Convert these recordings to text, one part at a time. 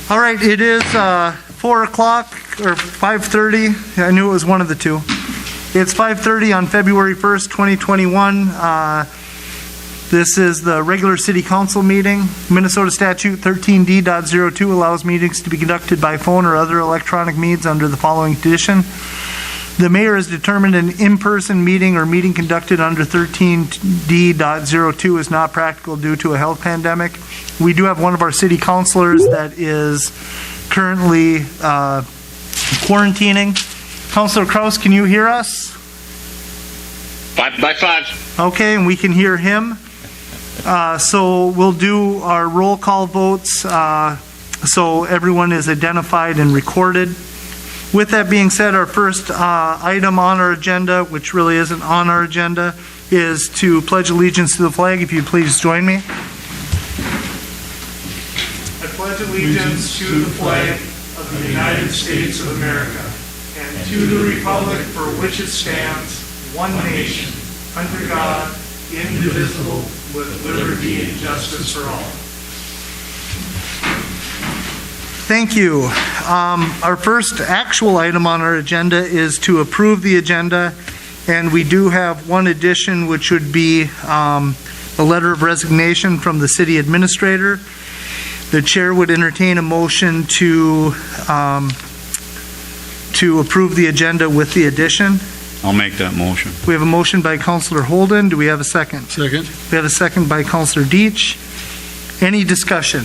All right, it is 4 o'clock or 5:30. I knew it was one of the two. It's 5:30 on February 1st, 2021. This is the regular city council meeting. Minnesota statute 13D.02 allows meetings to be conducted by phone or other electronic means under the following condition. The mayor has determined an in-person meeting or meeting conducted under 13D.02 is not practical due to a health pandemic. We do have one of our city councilors that is currently quarantining. Councilor Kraus, can you hear us? 5 by 5. Okay, and we can hear him. So we'll do our roll call votes so everyone is identified and recorded. With that being said, our first item on our agenda, which really isn't on our agenda, is to pledge allegiance to the flag. If you'd please join me. I pledge allegiance to the flag of the United States of America and to the republic for which it stands, one nation, under God, indivisible, with liberty and justice for all. Thank you. Our first actual item on our agenda is to approve the agenda, and we do have one addition, which would be a letter of resignation from the city administrator. The chair would entertain a motion to approve the agenda with the addition. I'll make that motion. We have a motion by Councilor Holden. Do we have a second? Second. We have a second by Councilor Deitch. Any discussion?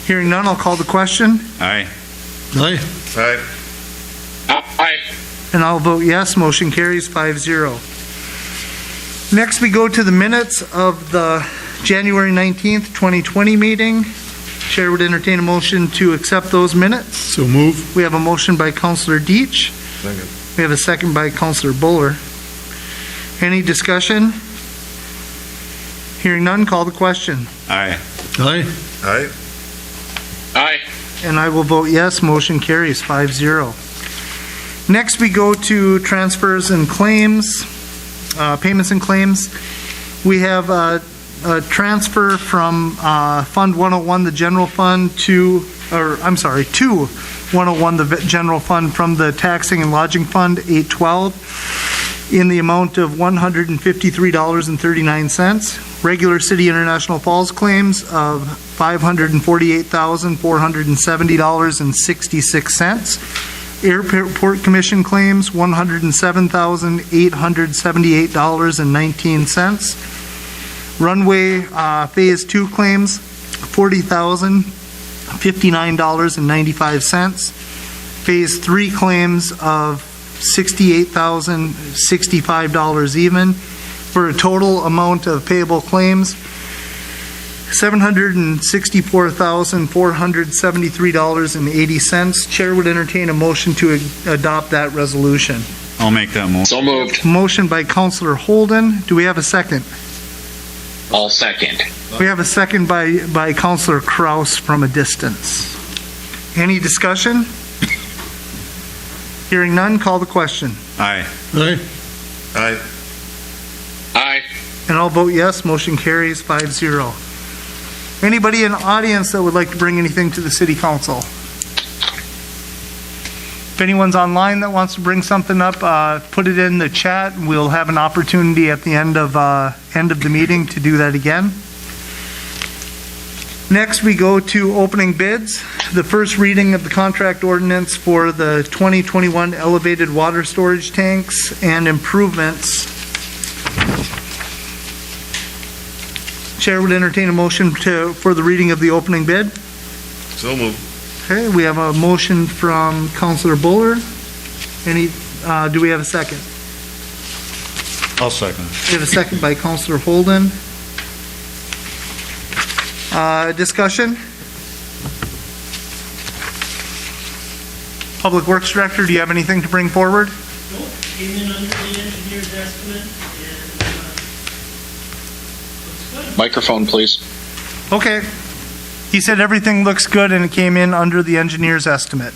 Hearing none, I'll call the question. Aye. Aye. Aye. Aye. And I'll vote yes. Motion carries 5-0. Next, we go to the minutes of the January 19th, 2020 meeting. Chair would entertain a motion to accept those minutes. So move. We have a motion by Councilor Deitch. Second. We have a second by Councilor Buller. Any discussion? Hearing none, call the question. Aye. Aye. Aye. Aye. And I will vote yes. Motion carries 5-0. Next, we go to transfers and claims, payments and claims. We have a transfer from Fund 101, the general fund, to 101, the general fund, from the taxing and lodging fund 812 in the amount of $153.39. Regular City International Falls claims of $548,470.66. Airport Commission claims $107,878.19. Runway Phase 2 claims $40,059.95. Phase 3 claims of $68,065 even, for a total amount of payable claims $764,473.80. Chair would entertain a motion to adopt that resolution. I'll make that motion. So moved. Motion by Councilor Holden. Do we have a second? All second. We have a second by Councilor Kraus from a distance. Any discussion? Hearing none, call the question. Aye. Aye. Aye. Aye. And I'll vote yes. Motion carries 5-0. Anybody in the audience that would like to bring anything to the city council? If anyone's online that wants to bring something up, put it in the chat. We'll have an opportunity at the end of the meeting to do that again. Next, we go to opening bids. The first reading of the contract ordinance for the 2021 elevated water storage tanks and improvements. Chair would entertain a motion for the reading of the opening bid. So moved. Okay, we have a motion from Councilor Buller. Do we have a second? I'll second. We have a second by Councilor Holden. Discussion? Public Works Director, do you have anything to bring forward? Nope, came in under the engineer's estimate and looks good. Microphone, please. Okay. He said everything looks good and it came in under the engineer's estimate.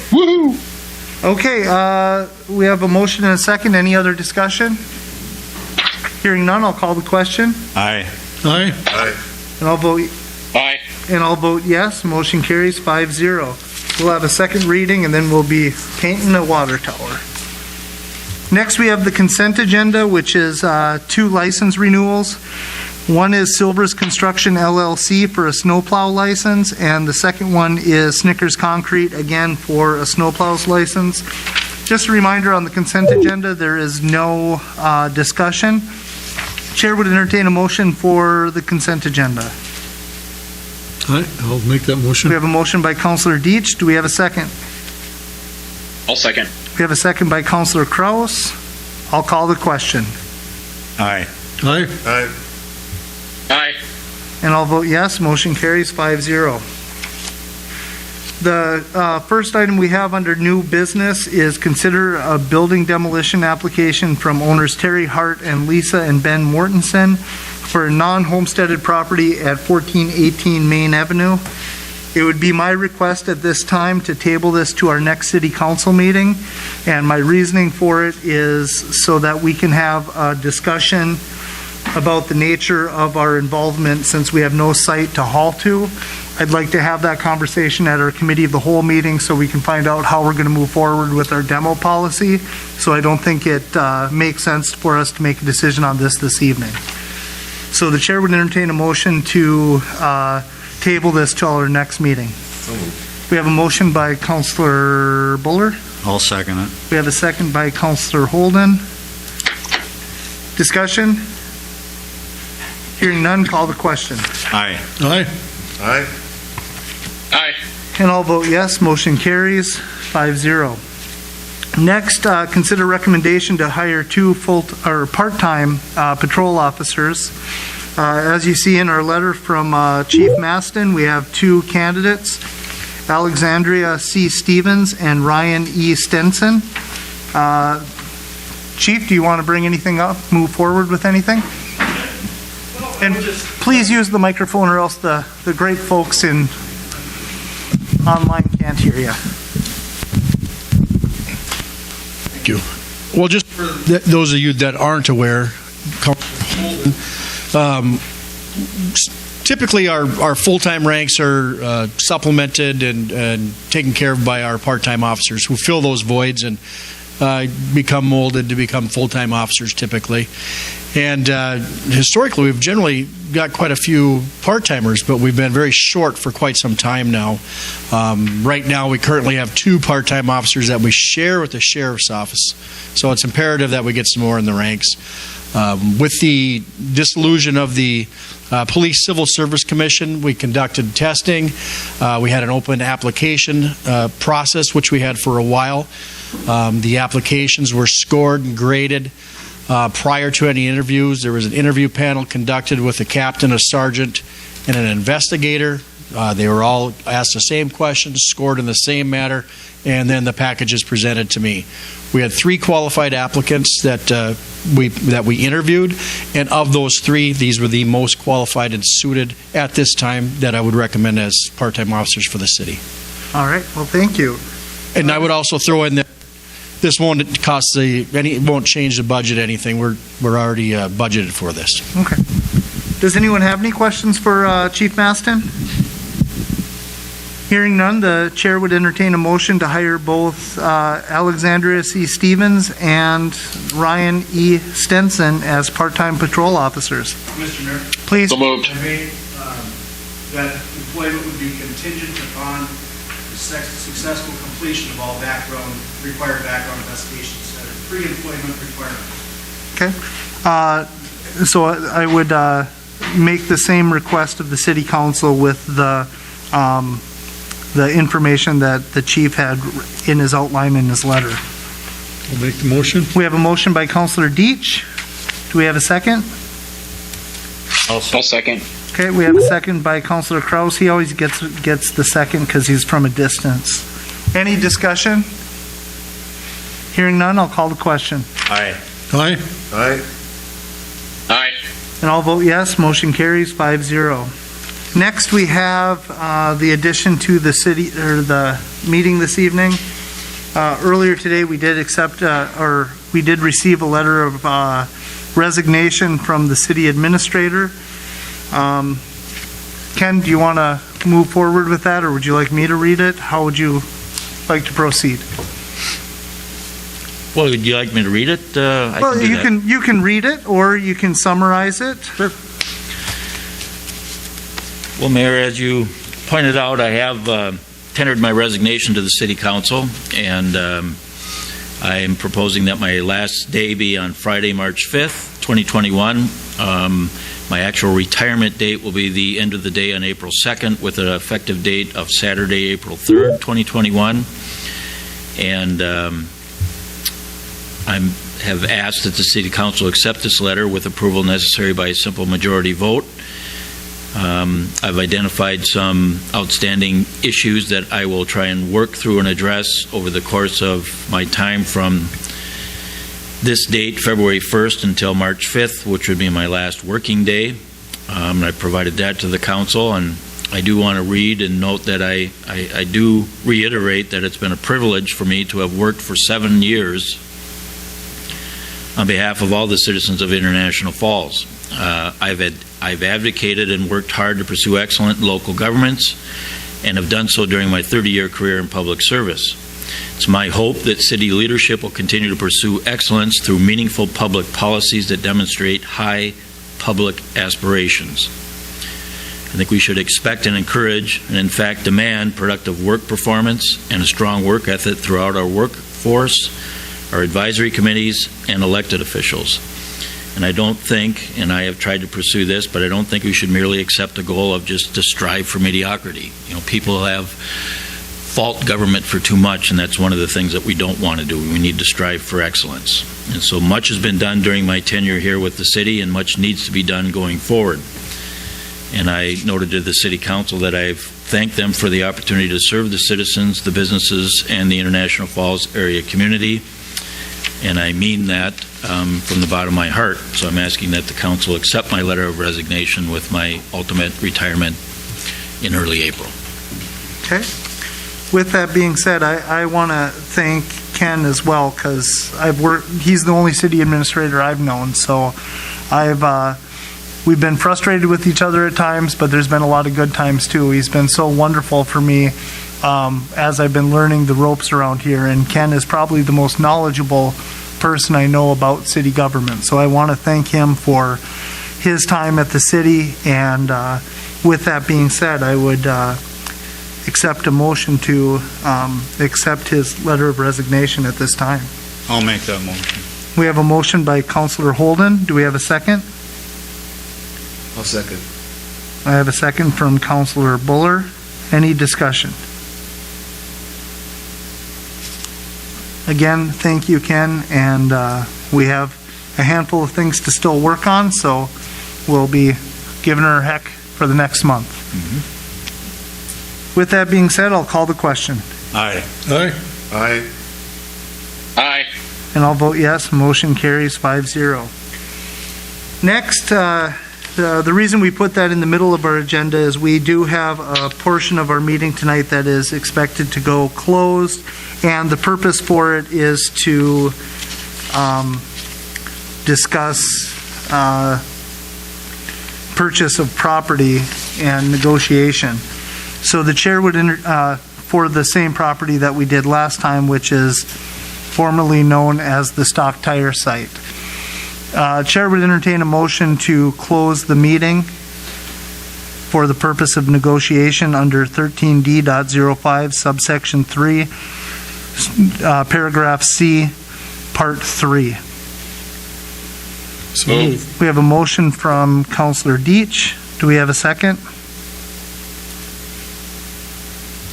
Woohoo! Okay, we have a motion and a second. Any other discussion? Hearing none, I'll call the question. Aye. Aye. Aye. And I'll vote Aye. And I'll vote yes, motion carries 5-0. We'll have a second reading, and then we'll be painting a water tower. Next, we have the consent agenda, which is 2 license renewals. One is Silvers Construction LLC for a snowplow license, and the second one is Snickers Concrete, again, for a snowplows license. Just a reminder on the consent agenda, there is no discussion. Chair would entertain a motion for the consent agenda. All right, I'll make that motion. We have a motion by Councillor Deitch. Do we have a second? I'll second. We have a second by Councillor Kraus. I'll call the question. Aye. Aye. Aye. Aye. And I'll vote yes, motion carries 5-0. The first item we have under new business is consider a building demolition application from owners Terry Hart and Lisa and Ben Mortensen for a non-homesteaded property at 1418 Main Avenue. It would be my request at this time to table this to our next city council meeting, and my reasoning for it is so that we can have a discussion about the nature of our involvement since we have no site to haul to. I'd like to have that conversation at our committee of the whole meeting so we can find out how we're going to move forward with our demo policy. So I don't think it makes sense for us to make a decision on this evening. So the chair would entertain a motion to table this till our next meeting. We have a motion by Councillor Buller. I'll second it. We have a second by Councillor Holden. Discussion? Hearing none, call the question. Aye. Aye. Aye. Aye. And I'll vote yes, motion carries 5-0. Next, consider recommendation to hire 2 part-time patrol officers. As you see in our letter from Chief Maston, we have 2 candidates, Alexandria C. Stevens and Ryan E. Stenson. Chief, do you want to bring anything up, move forward with anything? And please use the microphone or else the great folks in online can't hear you. Thank you. Well, just for those of you that aren't aware, typically our full-time ranks are supplemented and taken care of by our part-time officers who fill those voids and become molded to become full-time officers typically. And historically, we've generally got quite a few part-timers, but we've been very short for quite some time now. Right now, we currently have 2 part-time officers that we share with the sheriff's office. So it's imperative that we get some more in the ranks. With the dissolution of the Police Civil Service Commission, we conducted testing. We had an open application process, which we had for a while. The applications were scored and graded. Prior to any interviews, there was an interview panel conducted with a captain, a sergeant, and an investigator. They were all asked the same questions, scored in the same manner, and then the packages presented to me. We had 3 qualified applicants that we interviewed, and of those 3, these were the most qualified and suited at this time that I would recommend as part-time officers for the city. All right, well, thank you. And I would also throw in that this won't cost it won't change the budget anything. We're already budgeted for this. Okay. Does anyone have any questions for Chief Maston? Hearing none, the chair would entertain a motion to hire both Alexandria C. Stevens and Ryan E. Stenson as part-time patrol officers. Mr. Mayor, Please. So moved. I made that employment would be contingent upon the successful completion of all required background investigations that are pre-employment requirements. Okay. So I would make the same request of the city council with the information that the chief had in his outline in his letter. I'll make the motion. We have a motion by Councillor Deitch. Do we have a second? I'll second. Okay, we have a second by Councillor Kraus. He always gets the second because he's from a distance. Any discussion? Hearing none, I'll call the question. Aye. Aye. Aye. Aye. And I'll vote yes, motion carries 5-0. Next, we have the addition to the city, or the meeting this evening. Earlier today, we did receive a letter of Ken, do you want to move forward with that, or would you like me to read it? How would you like to proceed? Well, would you like me to read it? I Well, can do that. you can read it, or you can summarize it. Well, Mayor, as you pointed out, I have tendered my resignation to the City Council, and I am proposing that my last day be on Friday, March 5th, 2021. My actual retirement date will be the end of the day on April 2nd, with an effective date of Saturday, April 3rd, 2021. And I have asked that the City Council accept this letter with approval necessary by a simple majority vote. I've identified some outstanding issues that I will try and work through and address over the course of my time from this date, February 1st, until March 5th, which would be my last working day. I provided that to the council, and I do want to read and note that I do reiterate that it's been a privilege for me to have worked for 7 years on behalf of all the citizens of International Falls. I've advocated and worked hard to pursue excellent local governments, and have done so during my 30-year career in public service. It's my hope that city leadership will continue to pursue excellence through meaningful public policies that demonstrate high public aspirations. I think we should expect and encourage, and in fact demand, productive work performance and a strong work ethic throughout our workforce, our advisory committees, and elected officials. And I don't think, and I have tried to pursue this, but I don't think we should merely accept the goal of just to strive for mediocrity. You know, people have fault government for too much, and that's one of the things that we don't want to do. We need to strive for excellence. And so much has been done during my tenure here with the city, and much needs to be done going forward. And I noted to the City Council that I've thanked them for the opportunity to serve the citizens, the businesses, and the International Falls area community. And I mean that from the bottom of my heart. So I'm asking that the council accept my letter of resignation with my ultimate retirement in early April. Okay. With that being said, I want to thank Ken as well, because he's the only city administrator I've known. So we've been frustrated with each other at times, but there's been a lot of good times too. He's been so wonderful for me as I've been learning the ropes around here, and Ken is probably the most knowledgeable person I know about city government. So I want to thank him for his time at the city, and with that being said, I would accept a motion to accept his letter of resignation at this time. I'll make that motion. We have a motion by Councilor Holden. Do we have a second? I'll second. I have a second from Councilor Buller. Any discussion? Again, thank you, Ken, and we have a handful of things to still work on, so we'll be giving her a heck for the next month. With that being said, I'll call the question. Aye. Aye. Aye. Aye. And I'll vote yes. Motion carries 5-0. Next, the reason we put that in the middle of our agenda is we do have a portion of our meeting tonight that is expected to go closed, and the purpose for it is to discuss purchase of property and negotiation. So the chair would, for the same property that we did last time, which is formerly known as the Stock Tire site. Chair would entertain a motion to close the meeting for the purpose of negotiation under 13D.05, subsection 3, paragraph C, part 3. So moved. We have a motion from Councilor Deitch. Do we have a second?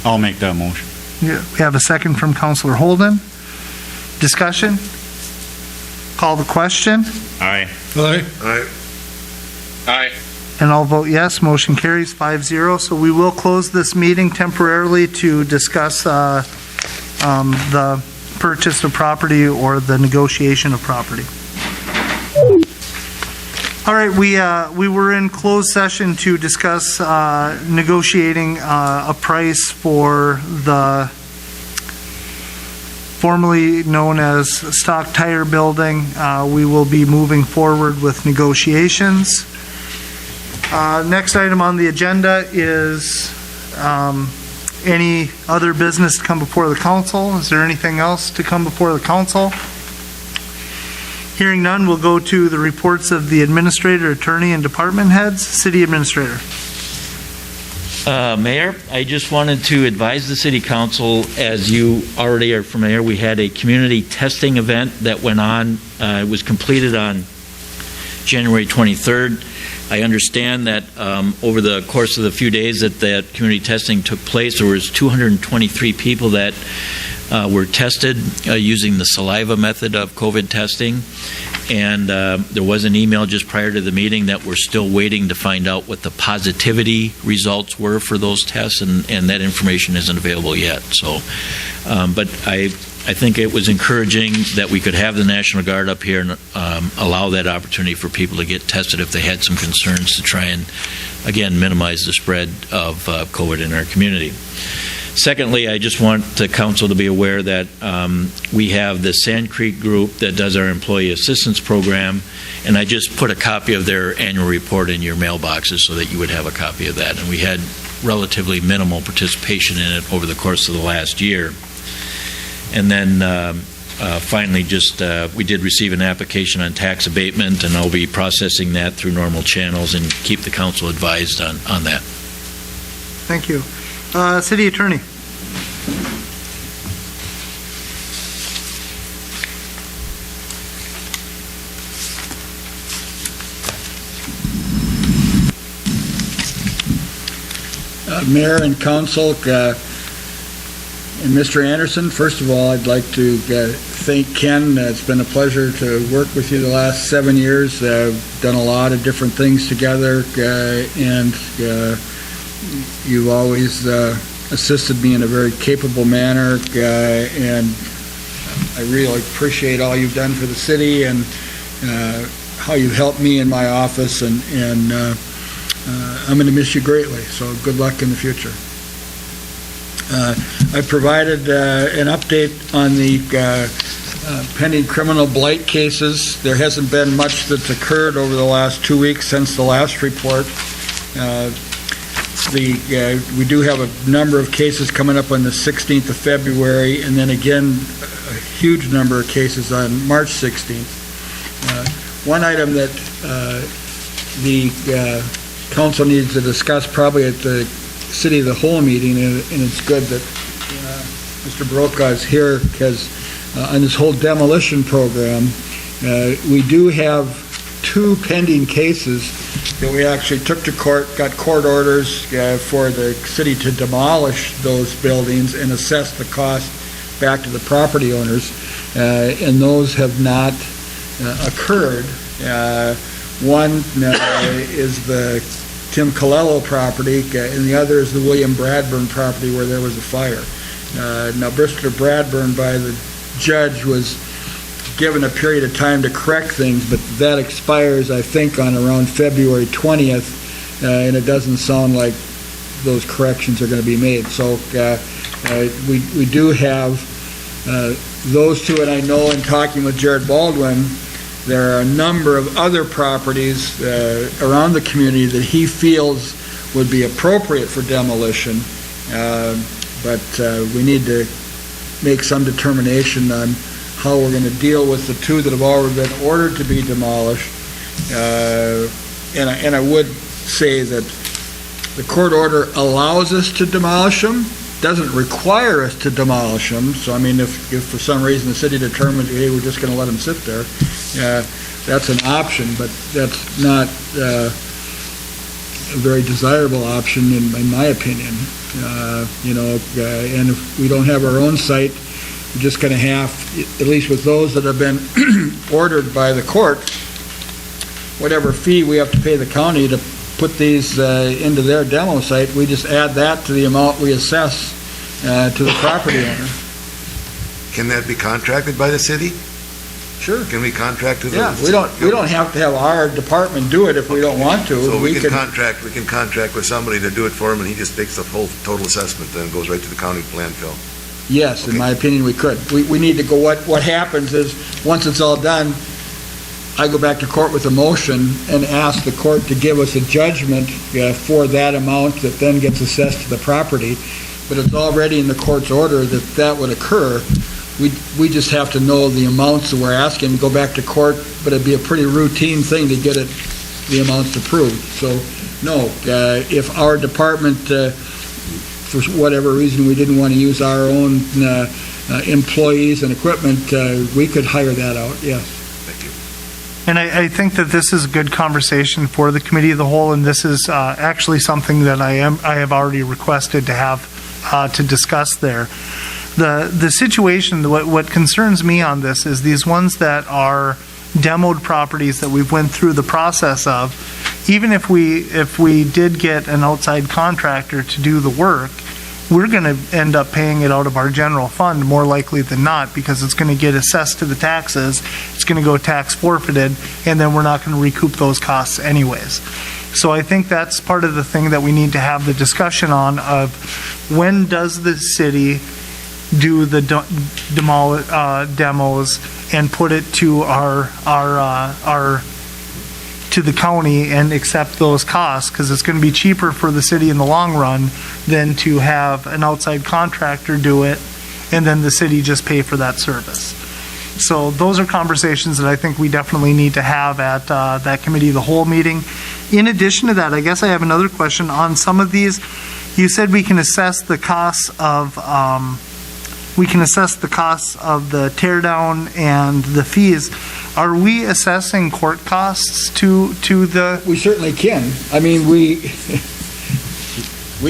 I'll make that motion. Yeah, we have a second from Councilor Holden. Discussion? Call the question, Aye. Aye. Aye. Aye. and I'll vote yes. Motion carries 5-0. So we will close this meeting temporarily to discuss the purchase of property or the negotiation of property. All right, we were in closed session to discuss negotiating a price for the formerly known as Stock Tire Building. We will be moving forward with negotiations. Next item on the agenda is any other business to come before the council. Is there anything else to come before the council? Hearing none, we'll go to the reports of the administrator, attorney, and department heads. City administrator. Mayor, I just wanted to advise the city council, as you already are familiar, we had a community testing event that went on. It was completed on January 23rd. I understand that over the course of the few days that community testing took place, there was 223 people that were tested using the saliva method of COVID testing. And there was an email just prior to the meeting that we're still waiting to find out what the positivity results were for those tests, and that information isn't available yet. So, but I think it was encouraging that we could have the National Guard up here and allow that opportunity for people to get tested if they had some concerns, to try and, again, minimize the spread of COVID in our community. Secondly, I just want the council to be aware that we have the Sand Creek group that does our employee assistance program, and I just put a copy of their annual report in your mailboxes so that you would have a copy of that. And we had relatively minimal participation in it over the course of the last year. And then finally, just we did receive an application on tax abatement, and I'll be processing that through normal channels and keep the council advised on that. Thank you. City attorney. Mayor and council, and Mr. Anderson, first of all, I'd like to thank Ken. It's been a pleasure to work with you the last 7 years. Done a lot of different things together, and you've always assisted me in a very capable manner, and I really appreciate all you've done for the city and how you've helped me in my office, and I'm going to miss you greatly, so good luck in the future. I provided an update on the pending criminal blight cases. There hasn't been much that's occurred over the last 2 weeks since the last report. We do have a number of cases coming up on the 16th of February, and then again a huge number of cases on March 16th. One item that the council needs to discuss probably at the City of the Whole meeting, and it's good that Mr. Brokaw is here, because on this whole demolition program, we do have 2 pending cases that we actually took to court, got court orders for the city to demolish those buildings and assess the cost back to the property owners, and those have not occurred. One is the Tim Colello property, and the other is the William Bradburn property where there was a fire. Now, Mr. Bradburn, by the judge, was given a period of time to correct things, but that expires, I think, on around February 20th, and it doesn't sound like those corrections are going to be made. So we do have those 2, and I know in talking with Jared Baldwin, there are a number of other properties around the community that he feels would be appropriate for demolition, but we need to make some determination on how we're going to deal with the 2 that have already been ordered to be demolished. And I would say that the court order allows us to demolish them, doesn't require us to demolish them. So, I mean, if for some reason the city determines, hey, we're just going to let them sit there, that's an option, but that's not a very desirable option in my opinion. And if we don't have our own site, we're just going to have, at least with those that have been ordered by the court, whatever fee we have to pay the county to put these into their demo site, we just add that to the amount we assess to the property owner. Can that be contracted by the city? Sure. Can we contract with Yeah, we don't have to have our department do it if we don't want to. So we can contract with somebody to do it for him, and he just takes the whole total assessment, then goes right to the county landfill. Yes, in my opinion, we could. We need to go, what happens is, once it's all done, I go back to court with a motion and ask the court to give us a judgment for that amount that then gets assessed to the property, but it's already in the court's order that that would occur. We just have to know the amounts that we're asking, go back to court, but it'd be a pretty routine thing to get the amounts approved. So, no, if our department, for whatever reason, we didn't want to use our own employees and equipment, we could hire that out, yes. And I think that this is a good conversation for the committee of the whole, and this is actually something that I have already requested to have to discuss there. The situation, what concerns me on this is these ones that are demoed properties that we've went through the process of. Even if we did get an outside contractor to do the work, we're going to end up paying it out of our general fund more likely than not, because it's going to get assessed to the taxes, it's going to go tax forfeited, and then we're not going to recoup those costs anyways. So I think that's part of the thing that we need to have the discussion on, of when does the city do the demos and put it to to the county and accept those costs, because it's going to be cheaper for the city in the long run than to have an outside contractor do it and then the city just pay for that service. So those are conversations that I think we definitely need to have at that committee of the whole meeting. In addition to that, I guess I have another question on some of these. You said we can assess the costs of the tear down and the fees. Are we assessing court costs to the? We certainly can. I mean, we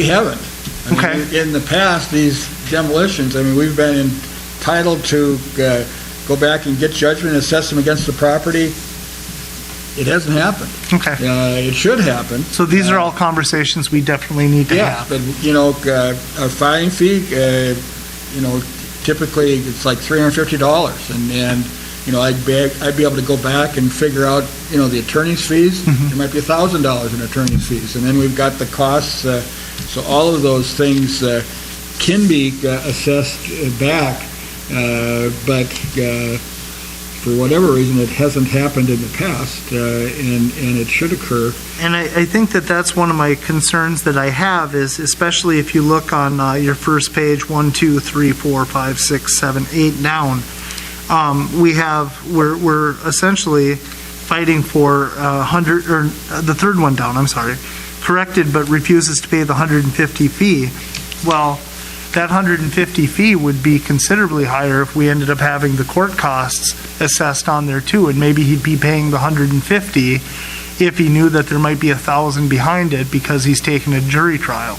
haven't. I mean, Okay. in the past, these demolitions, I mean, we've been entitled to go back and get judgment, assess them against the property. It hasn't happened. Okay. It should happen. So these are all conversations we definitely need to Yeah, have. but, our filing fee, typically it's like $350, and I'd be able to go back and figure out, the attorney's fees. There might be $1,000 in attorney's fees, and then we've got the costs. So all of those things can be assessed back, but for whatever reason, it hasn't happened in the past, and it should occur. And I think that that's one of my concerns that I have, is especially if you look on your first page, 1, 2, 3, 4, 5, 6, 7, 8 down, we're essentially fighting for 100, or the third one down, I'm sorry, corrected but refuses to pay the 150 fee. Well, that 150 fee would be considerably higher if we ended up having the court costs assessed on there too, and maybe he'd be paying the 150 if he knew that there might be 1,000 behind it because he's taking a jury trial,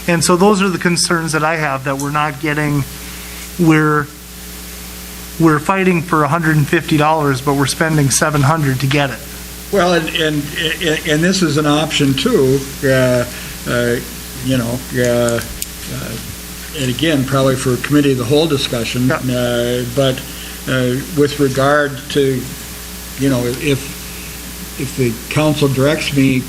And so those are the concerns that I have, that we're not getting, we're fighting for $150, but we're spending $700 to get it. Well, and this is an option too, and again, probably for committee of the whole discussion, but with regard to, if the council directs me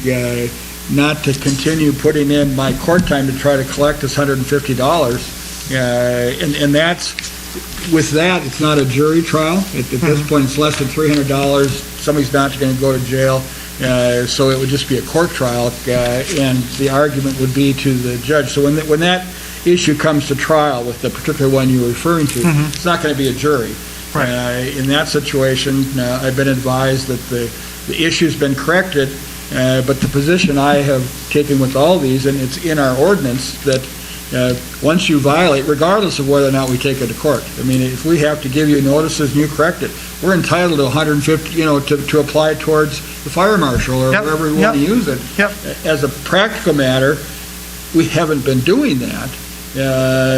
not to continue putting in my court time to try to collect this $150, and that's, with that, it's not a jury trial. At this point, it's less than $300. Somebody's not going to go to jail, so it would just be a court trial, and the argument would be to the judge. So when that issue comes to trial, with the particular one you're referring to, it's not going to be a jury. Right. In that situation, I've been advised that the issue's been corrected, but the position I have taken with all these, and it's in our ordinance, that once you violate, regardless of whether or not we take it to court, I mean, if we have to give you notices and you correct it, we're entitled to 150, to apply towards the fire marshal or wherever we want to use it. Yep. As a practical matter, we haven't been doing that,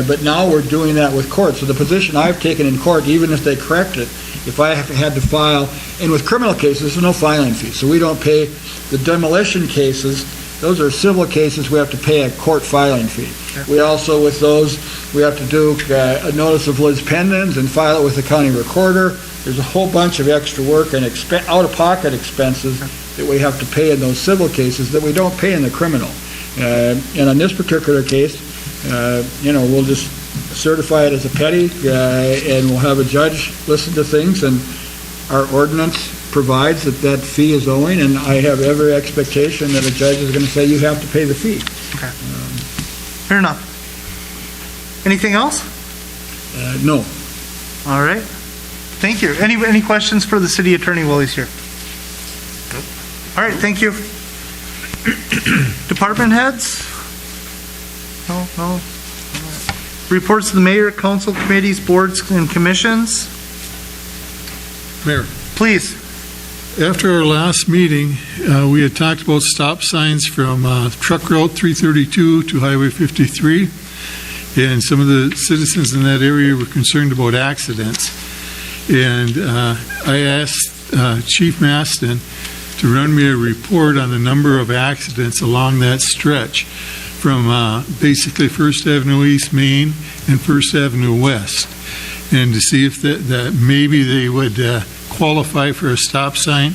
but now we're doing that with court. So the position I've taken in court, even if they correct it, if I have had to file, and with criminal cases, there's no filing fee, so we don't pay. The demolition cases, those are civil cases, we have to pay a court filing fee. We also, with those, we have to do a notice of lis pendens and file it with the county recorder. There's a whole bunch of extra work and out-of-pocket expenses that we have to pay in those civil cases that we don't pay in the criminal. And on this particular case, we'll just certify it as a petty, and we'll have a judge listen to things, and our ordinance provides that that fee is owing, and I have every expectation that a judge is going to say you have to pay the fee. Fair enough. Anything else? No. All right. Thank you. Any questions for the city attorney while he's here? All right, thank you. Department heads? No. Reports to the mayor, council committees, boards, and commissions? Mayor, Please. after our last meeting, we had talked about stop signs from Truck Route 332 to Highway 53, and some of the citizens in that area were concerned about accidents. And I asked Chief Maston to run me a report on the number of accidents along that stretch from basically First Avenue East Main and First Avenue West, and to see if that maybe they would qualify for a stop sign.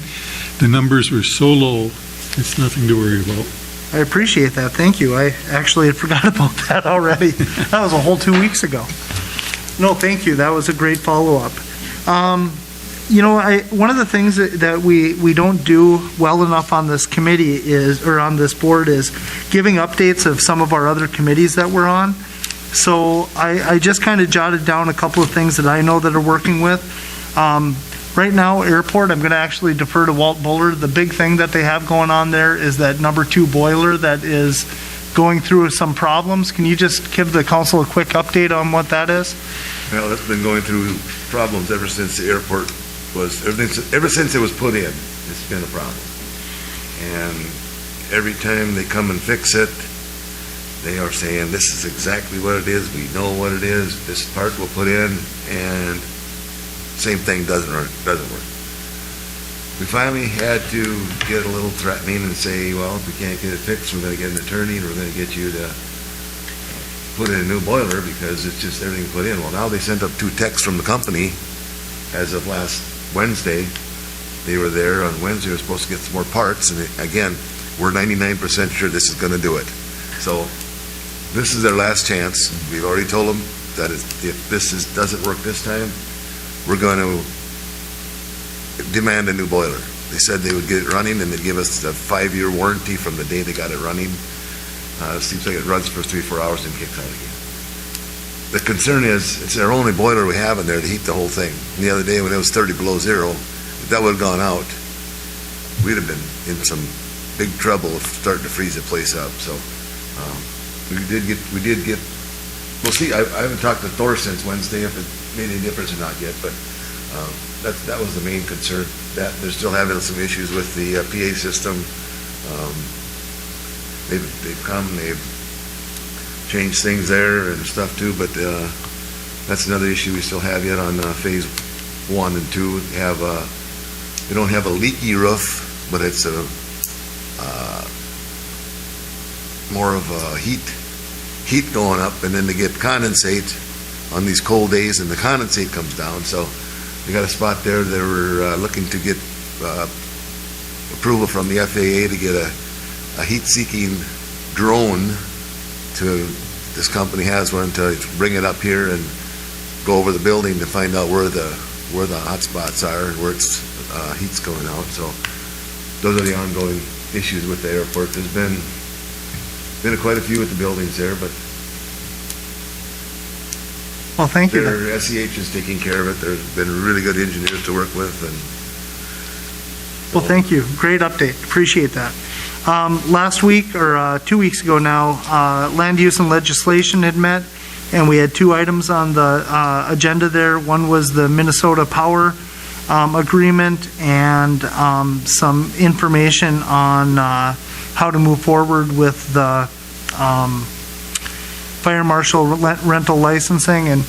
The numbers were so low, it's nothing to worry about. I appreciate that. Thank you. I actually had forgot about that already. That was a whole 2 weeks ago. No, thank you. That was a great follow-up. One of the things that we don't do well enough on this committee or on this board is giving updates of some of our other committees that we're on. So I just kind of jotted down a couple of things that I know that are working with. Right now, airport, I'm going to actually defer to Walt Buller. The big thing that they have going on there is that number 2 boiler that is going through some problems. Can you just give the council a quick update on what that is? Well, it's been going through problems ever since the airport ever since it was put in. It's been a problem. And every time they come and fix it, they are saying, this is exactly what it is, we know what it is, this part we'll put in, and same thing doesn't work. We finally had to get a little threatening and say, well, if we can't get it fixed, we're going to get an attorney and we're going to get you to put in a new boiler because it's just everything put in. Well, now they sent up 2 techs from the company as of last Wednesday. They were there on Wednesday. They were supposed to get some more parts, and again, we're 99% sure this is going to do it. So this is their last chance. We've already told them that if this doesn't work this time, we're going to demand a new boiler. They said they would get it running and they'd give us a 5-year warranty from the day they got it running. It seems like it runs for 3-4 hours and kicks out again. The concern is it's our only boiler we have in there to heat the whole thing. And the other day when it was 30 below zero, if that would have gone out, we'd have been in some big trouble of starting to freeze the place up. So we did get. We'll see. I haven't talked to Thor since Wednesday if it made any difference or not yet, but that was the main concern. That they're still having some issues with the PA system. They've come, they've changed things there and stuff too, but that's another issue we still have yet on phase 1 and 2. We don't have a leaky roof, but it's more of a heat going up, and then they get condensate on these cold days, and the condensate comes down. So we got a spot there. They were looking to get approval from the FAA to get a heat-seeking drone. This company has one to bring it up here and go over the building to find out where the hot spots are and where it's heat's going out. So those are the ongoing issues with the airport. There's been quite a few at the buildings there, but Well, thank you. their SEH is taking care of it. There's been really good engineers to work with, and Well, thank you. Great update. Appreciate that. Last week, or 2 weeks ago now, Land Use and Legislation had met, and we had 2 items on the agenda there. One was the Minnesota Power Agreement and some information on how to move forward with the fire marshal rental licensing. And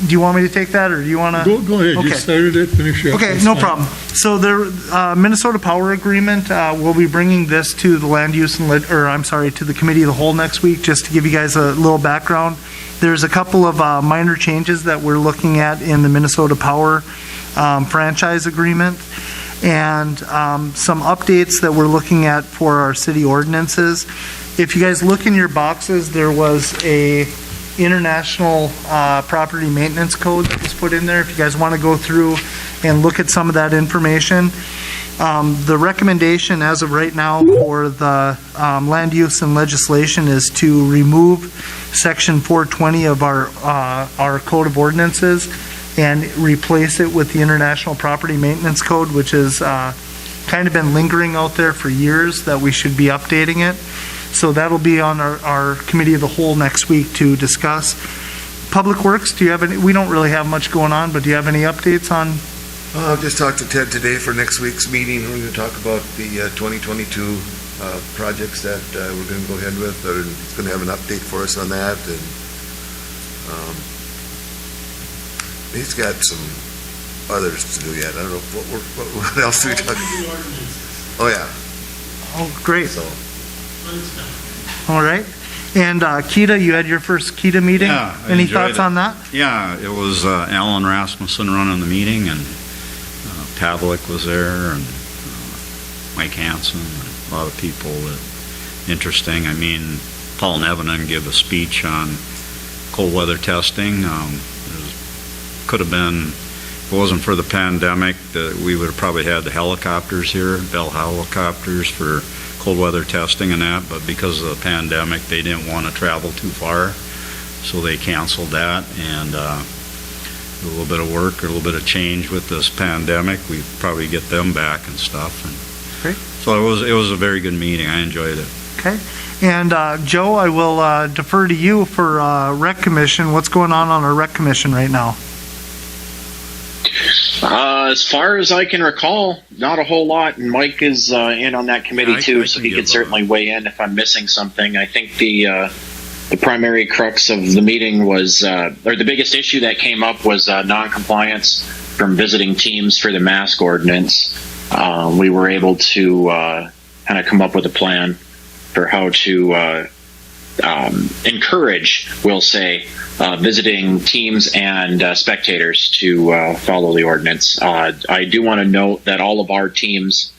do you want me to take that, or do you want to? Go ahead, you Okay. started it, finish it. Okay, no problem. So the Minnesota Power Agreement, we'll be bringing this to the Land Use and to the Committee of the Whole next week, just to give you guys a little background. There's a couple of minor changes that we're looking at in the Minnesota Power franchise agreement, and some updates that we're looking at for our city ordinances. If you guys look in your boxes, there was a international property maintenance code that was put in there. If you guys want to go through and look at some of that information. The recommendation as of right now for the land use and legislation is to remove Section 420 of our Code of Ordinances and replace it with the International Property Maintenance Code, which has kind of been lingering out there for years, that we should be updating it. So that'll be on our committee of the whole next week to discuss. Public Works, do you have any, we don't really have much going on, but do you have any updates on? I've just talked to Ted today for next week's meeting. We're going to talk about the 2022 projects that we're going to go ahead with. He's going to have an update for us on that. And he's got some others to do yet. I don't know what else do we talk about. Oh, yeah. Oh, great. So, All right. And KETA, you had your first KETA meeting? Yeah, I Any enjoyed thoughts it. on that? Yeah, it was Alan Rasmussen running the meeting, and Pavlik was there, and Mike Hansen, a lot of people. Interesting. I mean, Paul Nevenin gave a speech on cold weather testing. Could have been, if it wasn't for the pandemic, we would have probably had the helicopters here, Bell helicopters for cold weather testing and that, but because of the pandemic, they didn't want to travel too far, so they canceled that. And a little bit of work, or a little bit of change with this pandemic, we probably get them back and stuff. And Great. so it was a very good meeting. I enjoyed it. Okay. And Joe, I will defer to you for Rec Commission. What's going on our Rec Commission right now? As far as I can recall, not a whole lot. And Mike is in on that committee I too, can so he give could certainly weigh in if I'm missing something. I think the primary crux of the meeting was, or the biggest issue that came up was non-compliance from visiting teams for the mask ordinance. We were able to kind of come up with a plan for how to encourage, we'll say, visiting teams and spectators to follow the ordinance. I do want to note that all of our teams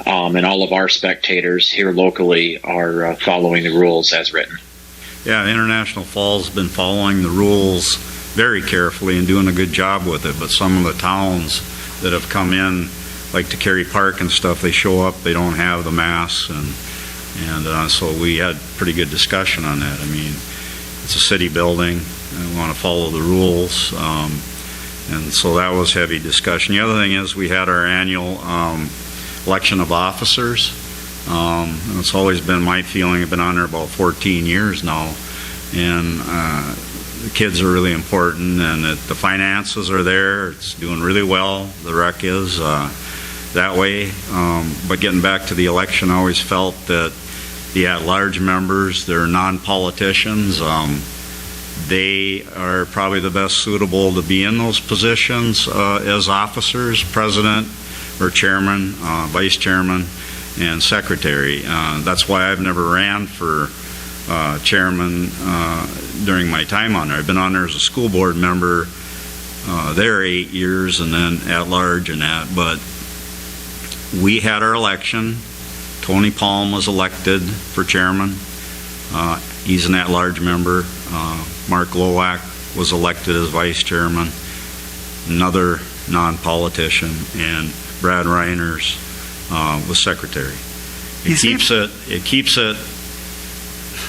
and all of our spectators here locally are following the rules as written. Yeah, International Falls has been following the rules very carefully and doing a good job with it, but some of the towns that have come in, like to Cary Park and stuff, they show up, they don't have the masks, and so we had pretty good discussion on that. I mean, it's a city building, and we want to follow the rules, and so that was heavy discussion. The other thing is we had our annual election of officers. And it's always been my feeling. I've been on there about 14 years now, and the kids are really important, and the finances are there. It's doing really well. The rec is that way. But getting back to the election, I always felt that the at-large members, they're non-politicians. They are probably the best suitable to be in those positions as officers, president or chairman, vice chairman, and secretary. That's why I've never ran for chairman during my time on there. I've been on there as a school board member there 8 years, and then at large and that. But we had our election. Tony Palm was elected for chairman. He's an at-large member. Mark Lowak was elected as vice chairman. Another non-politician, and Brad Reiners was secretary. It keeps it,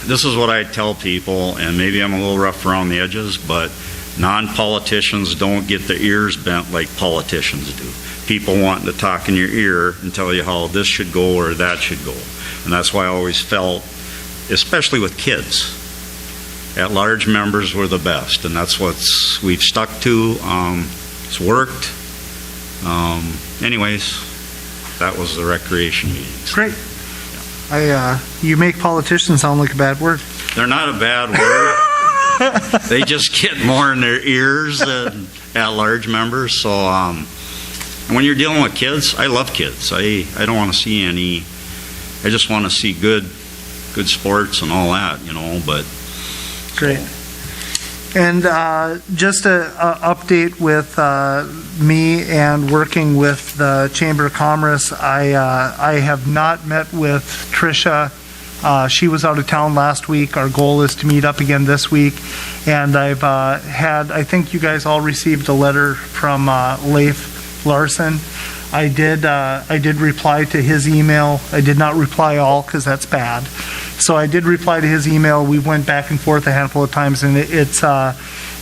this is what I tell people, and maybe I'm a little rough around the edges, but non-politicians don't get their ears bent like politicians do. People wanting to talk in your ear and tell you how this should go or that should go. And that's why I always felt, especially with kids, at-large members were the best, and that's what we've stuck to. It's worked. Anyways, that was the recreation meetings. Great. You make politicians sound like a bad word. They're not a bad word. They just get more in their ears than at-large members. So when you're dealing with kids, I love kids. I don't want to see any. I just want to see good sports and all that, But great. And just an update with me and working with the Chamber of Commerce, I have not met with Tricia. She was out of town last week. Our goal is to meet up again this week. And I've I think you guys all received a letter from Leif Larson. I did reply to his email. I did not reply all because that's bad. So I did reply to his email. We went back and forth a handful of times, and it's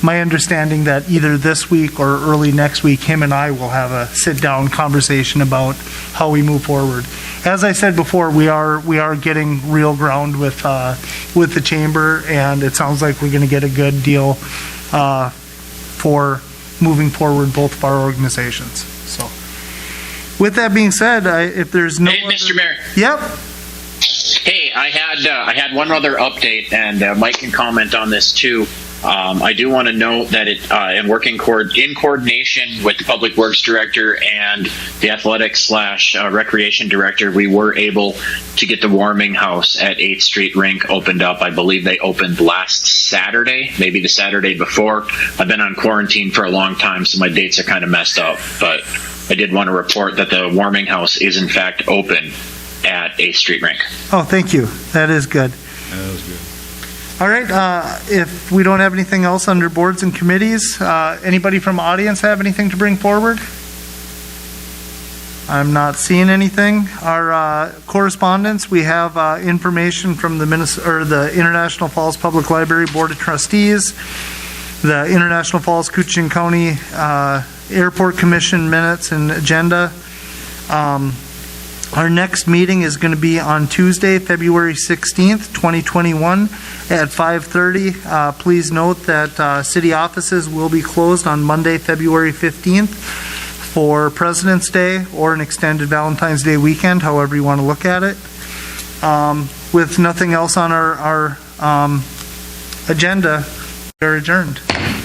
my understanding that either this week or early next week, him and I will have a sit-down conversation about how we move forward. As I said before, we are getting real ground with the chamber, and it sounds like we're going to get a good deal for moving forward both of our organizations. So, with that being said, if there's no Hey, Mr. Mayor. Yep. Hey, I had one other update, and Mike can comment on this too. I do want to note that in working in coordination with the Public Works Director and the Athletics/Recreation Director, we were able to get the warming house at 8th Street Rink opened up. I believe they opened last Saturday, maybe the Saturday before. I've been on quarantine for a long time, so my dates are kind of messed up. But I did want to report that the warming house is in fact open at 8th Street Rink. Oh, thank you. That is good. That was good. All right, if we don't have anything else under boards and committees, anybody from the audience have anything to bring forward? I'm not seeing anything. Our correspondence, we have information from the International Falls Public Library Board of Trustees, the International Falls Coochian County Airport Commission minutes and agenda. Our next meeting is going to be on Tuesday, February 16th, 2021 at 5:30. Please note that city offices will be closed on Monday, February 15th for President's Day or an extended Valentine's Day weekend, however you want to look at it. With nothing else on our agenda, we're adjourned.